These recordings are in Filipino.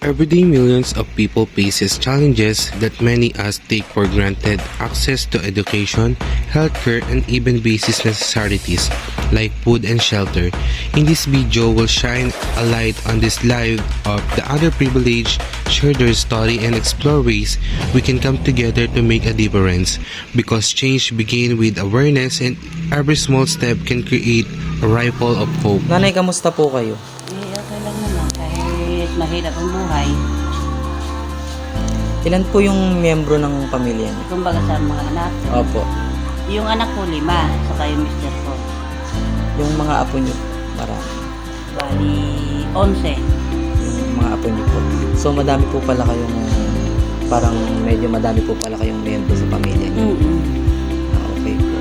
Every day, millions of people faces challenges that many us take for granted. Access to education, healthcare, and even basic necessities like food and shelter. In this video, we'll shine a light on this life of the underprivileged, share their story, and explore ways we can come together to make a difference. Because change begins with awareness, and every small step can create a ripple of hope. Nanay, kamusta po kayo? Okay lang naman kahit mahirap ang buhay. Ilan po yung miyembro ng pamilya niyo? Kumbaga sa mga anak. Opo. Yung anak ko 5, saka yung mister ko. Yung mga apo niyo, marami. Bali, 11. Yung mga apo niyo po. So, madami po pala kayong, parang medyo madami po pala kayong miyembro sa pamilya niyo. Okay po.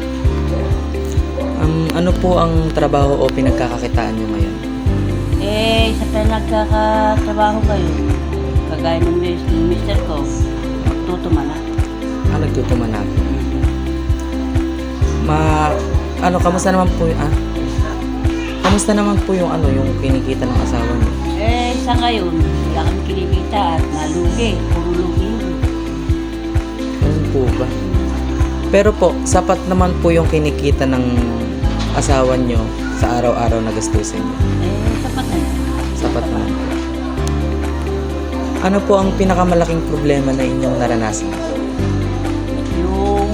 Ano po ang trabaho o pinagkakakitaan niyo ngayon? Sa nagkakatrabaho kayo, kagaya ng mister ko, tutuma na. Nagtutuman na. Kamusta naman po kamusta naman po yung yung kinikita ng asawa niyo? Sa ngayon, wala kami kinikita at nalugi. Puro lugi yun. Ganun po ba? Pero po, sapat naman po yung kinikita ng asawa niyo sa araw-araw na gastusin niyo. Sapat na yun. Sapat naman po. Ano po ang pinakamalaking problema na inyong naranasan? Yung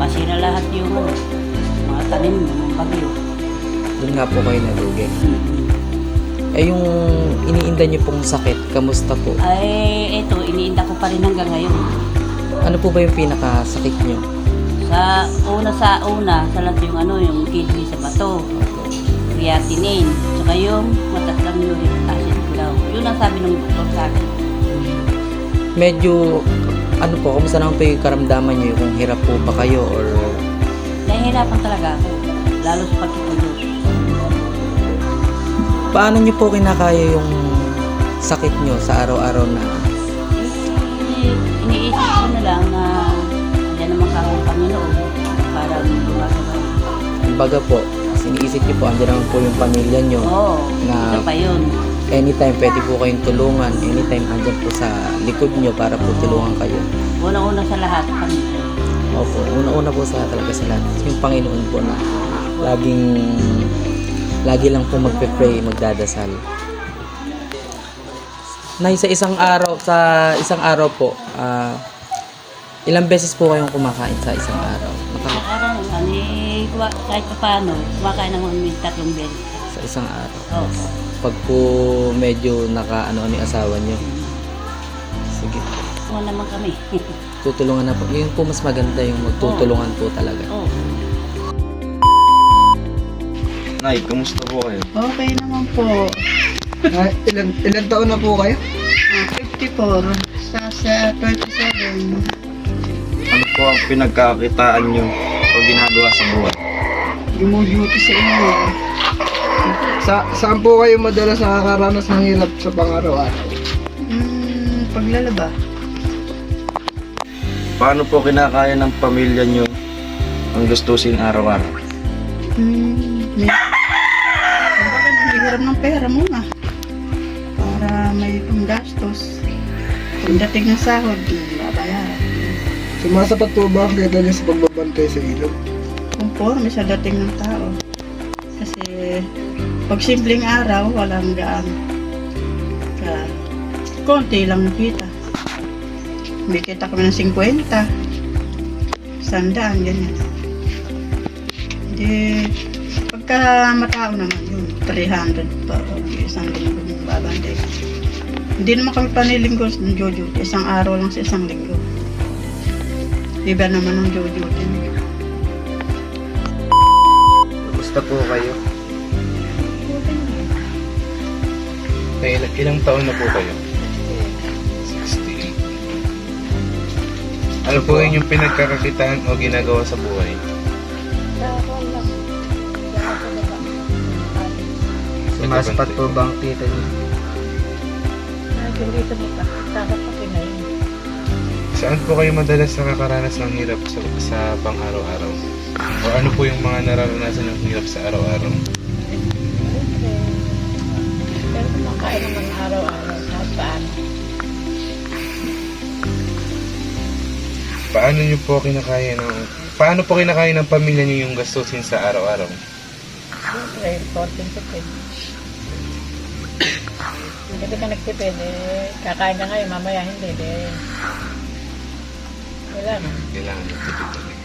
masira lahat yung mga tanim ng bagyo. Doon nga po kayo nalugi. Yung iniinda niyo pong sakit, kamusta po? Ito, iniinda ko pa rin hanggang ngayon. Ano po ba yung pinakasakit niyo? Sa lahat yung yung kidney sa bato, creatinine, saka yung mataas lang uric acid ko daw. Yun ang sabi ng doktor sa akin. Medyo, kamusta naman po yung karamdaman niyo? Kung hirap po ba kayo or... Nahihirapan talaga ako, lalo sa pagkikilos. Paano niyo po kinakaya yung sakit niyo sa araw-araw na... Iniisip ko na lang na yan naman kang Panginoon para gumagawa. Kumbaga po, iniisip niyo po, andyan naman po yung pamilya niyo. Oo, na ito pa yun. anytime pwede po kayong tulungan, anytime andyan po sa likod niyo para po tulungan kayo. Una-una sa lahat, Panginoon. Opo, una-una po talaga sa lahat. Yung Panginoon po na lagi lang po magpe-pray, magdadasal. Sa isang araw po, ilang beses po kayong kumakain sa isang araw? Kahit pa paano, kumakain naman may 3 beses. Sa isang araw. Oo. Pag po medyo naka-ano ni asawa niyo. Sige. Oo naman kami. Tutulungan na po. Yun po mas maganda yung magtutulungan po talaga. Oo. Nay, kumusta po kayo? Okay naman po. Ilan taon na po kayo? 54. Sa 27. Ano po ang pinagkakitaan nyo o ginagawa sa buhay? Dumuduty sa inyo. Saan po kayo madalas nakakaranas ng hirap sa pang-araw-araw? Paglalaba. Paano po kinakaya ng pamilya nyo ang gustusin araw-araw? Kumbaga naghihiram ng pera muna. Para may panggastos. Pagdating ng sahod, babayaran. Sumasapat po ba ang kita niyo sa pagbabantay sa ilog? Conforme sa dating ng tao. Kasi pag simpleng araw, walang gaan. Konti lang kita. May kita kami ng 50. 100, ganyan. Hindi, pagka matao naman yun, 300 pa, isang linggo ng babantay. Hindi naman kami panilinggo ng Jojo, isang araw lang sa isang linggo. Iba naman ng Jojo din. Kumusta po kayo? Ilang taon na po kayo? 68. Ano po yung pinagkakakitaan o ginagawa sa buhay? Sumasapat po ba ang kita niyo? Saan po kayo madalas nakakaranas ng hirap sa pang-araw-araw? O ano po yung mga nararanasan ng hirap sa araw-araw? Pero kumakain naman araw-araw. Paano po kinakaya ng pamilya niyo yung gastusin sa araw-araw? Siyempre, important to pay. Hindi ka nagtipid, kakain ka ngayon, mamaya hindi, wala na. Kailangan magtipid talaga.